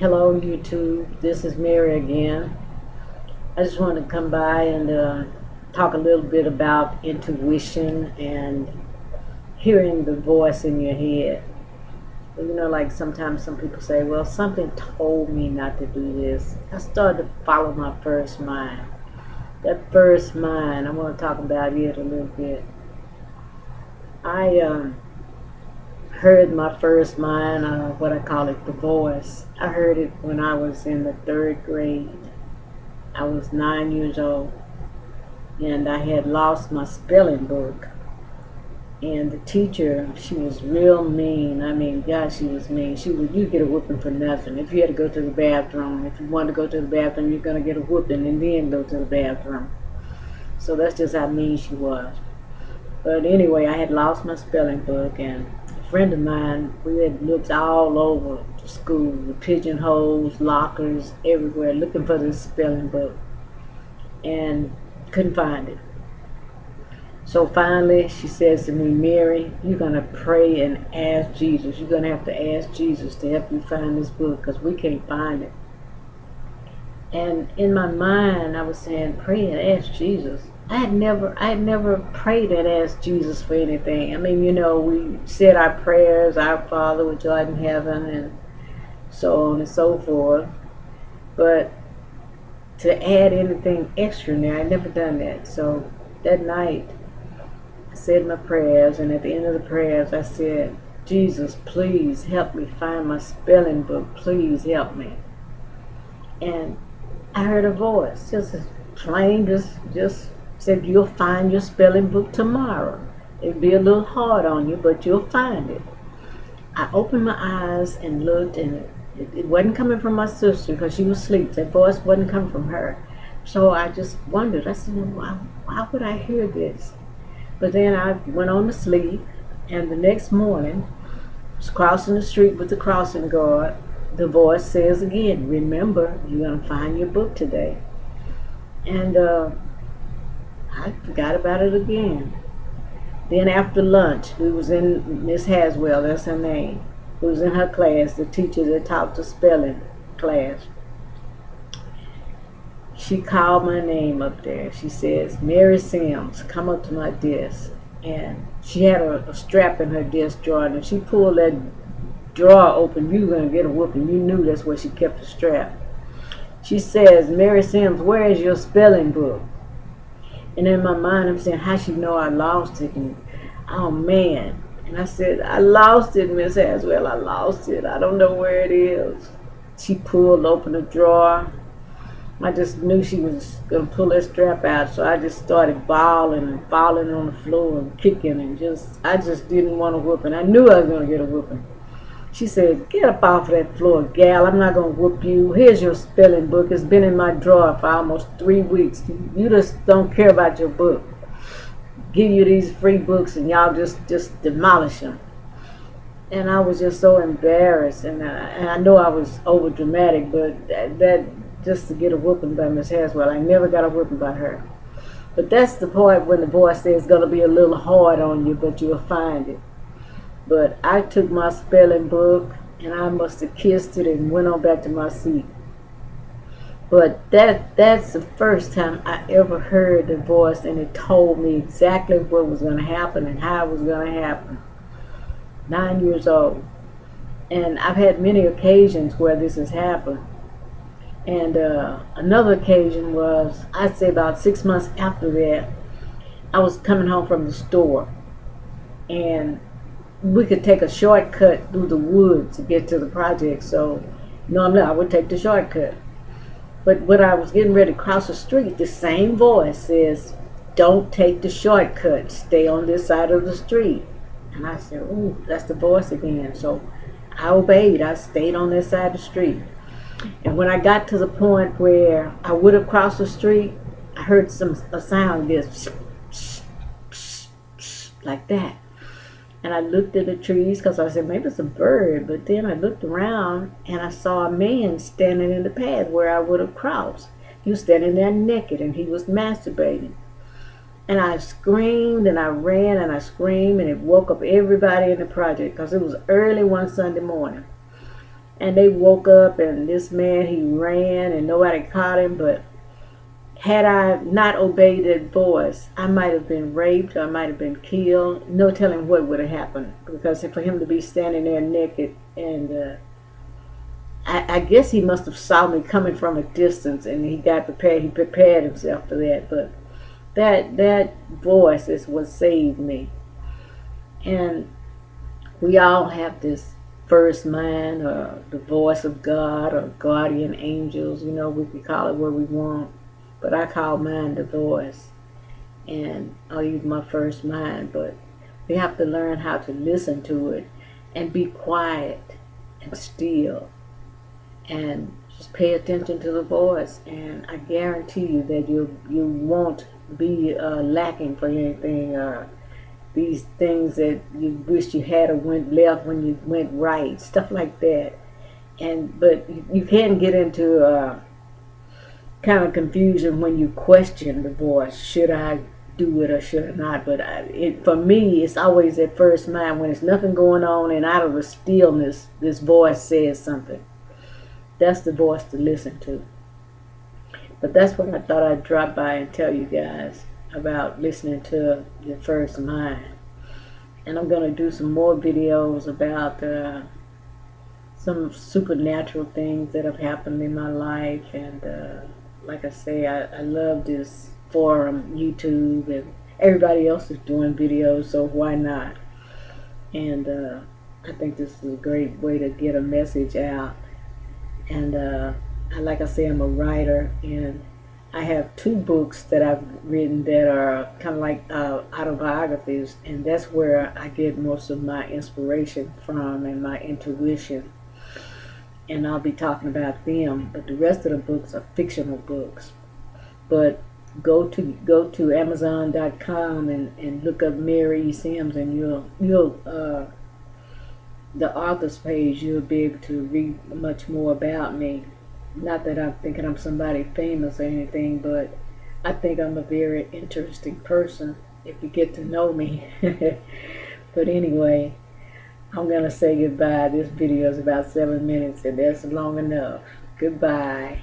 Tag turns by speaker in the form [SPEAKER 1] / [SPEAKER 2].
[SPEAKER 1] Hello, YouTube. This is Mary again. I just wanted to come by and talk a little bit about intuition and hearing the voice in your head. Like sometimes some people say, well, something told me not to do this. I started to follow my first mind. That first mind, I want to talk about it a little bit. I heard my first mind, what I call it, the voice. I heard it when I was in the third grade. I was 9 years old, and I had lost my spelling book. And the teacher, she was real mean. I mean, God, she was mean. You get a whooping for nothing. If you had to go to the bathroom, if you wanted to go to the bathroom, you're gonna get a whooping and then go to the bathroom. So that's just how mean she was. But anyway, I had lost my spelling book, and a friend of mine, we had looked all over the school, the pigeonholes, lockers, everywhere, looking for this spelling book, and couldn't find it. So finally, she says to me, Mary, you're going to pray and ask Jesus. You're going to have to ask Jesus to help you find this book because we can't find it. And in my mind, I was saying, pray and ask Jesus. I had never prayed and asked Jesus for anything. I mean, we said our prayers, our Father which art in heaven, and so on and so forth. But to add anything extra in there, I'd never done that. So that night, I said my prayers, and at the end of the prayers, I said, Jesus, please help me find my spelling book. Please help me. And I heard a voice, just plain, just said, you'll find your spelling book tomorrow. It'll be a little hard on you, but you'll find it. I opened my eyes and looked, and it wasn't coming from my sister because she was asleep. That voice wasn't coming from her. So I just wondered. I said, well, why would I hear this? But then I went on to sleep, and the next morning, I was crossing the street with the crossing guard. The voice says again, remember, you're going to find your book today. And I forgot about it again. Then after lunch, we was in Miss Haswell, that's her name. We was in her class, the teacher that taught the spelling class. She called my name up there. She says, Mary Sims, come up to my desk. And she had a strap in her desk drawer, and if she pulled that drawer open, you were going to get a whooping. You knew that's where she kept the strap. She says, Mary Sims, where is your spelling book? And in my mind, I'm saying, how she know I lost it? And, oh, man. And I said, I lost it, Miss Haswell. I lost it. I don't know where it is. She pulled open the drawer. I just knew she was going to pull that strap out, so I just started bawling and falling on the floor and kicking, and I just didn't want a whooping. I knew I was going to get a whooping. She said, get up off of that floor, gal. I'm not going to whoop you. Here's your spelling book. It's been in my drawer for almost 3 weeks. You just don't care about your book. Give you these free books, and y'all just demolish them. And I was just so embarrassed, and I know I was over dramatic, but that just to get a whooping by Miss Haswell. I never got a whooping by her. But that's the part when the voice says it's going to be a little hard on you, but you'll find it. But I took my spelling book, and I must have kissed it and went on back to my seat. But that's the first time I ever heard the voice, and it told me exactly what was going to happen and how it was going to happen. 9 years old. And I've had many occasions where this has happened. And another occasion was, I'd say about 6 months after that, I was coming home from the store, and we could take a shortcut through the woods to get to the project. So normally I would take the shortcut. But when I was getting ready to cross the street, the same voice says, don't take the shortcut, stay on this side of the street. And I said, ooh, that's the voice again. So I obeyed. I stayed on this side of the street. And when I got to the point where I would have crossed the street, I heard a sound just like that. And I looked at the trees because I said, maybe it's a bird. But then I looked around and I saw a man standing in the path where I would have crossed. He was standing there naked and he was masturbating. And I screamed and I ran and I screamed, and it woke up everybody in the project because it was early one Sunday morning. And they woke up, and this man, he ran and nobody caught him. But had I not obeyed that voice, I might have been raped, or I might have been killed. No telling what would have happened, because for him to be standing there naked, and I guess he must have saw me coming from a distance, and he got prepared. He prepared himself for that. But that voice is what saved me. And we all have this first mind, or the voice of God, or guardian angels. We can call it what we want, but I call mine the voice, and I'll use my first mind. But we have to learn how to listen to it and be quiet and still, and just pay attention to the voice. And I guarantee you that you won't be lacking for anything, or these things that you wish you had or went left when you went right, stuff like that. But you can get into kind of confusion when you question the voice. Should I do it or should I not? But for me, it's always that first mind, when there's nothing going on, and out of the stillness, this voice says something. That's the voice to listen to. But that's what I thought I'd drop by and tell you guys about listening to your first mind. And I'm going to do some more videos about some supernatural things that have happened in my life. And like I say, I love this forum, YouTube, and everybody else is doing videos, so why not? And I think this is a great way to get a message out. And like I say, I'm a writer, and I have 2 books that I've written that are kind of like autobiographies, and that's where I get most of my inspiration from and my intuition. And I'll be talking about them, but the rest of the books are fictional books. But go to Amazon.com and look up Mary E. Sims, and you'll the author's page, you'll be able to read much more about me. Not that I'm thinking I'm somebody famous or anything, but I think I'm a very interesting person if you get to know me. But anyway, I'm going to say goodbye. This video is about 7 minutes, and that's long enough. Goodbye.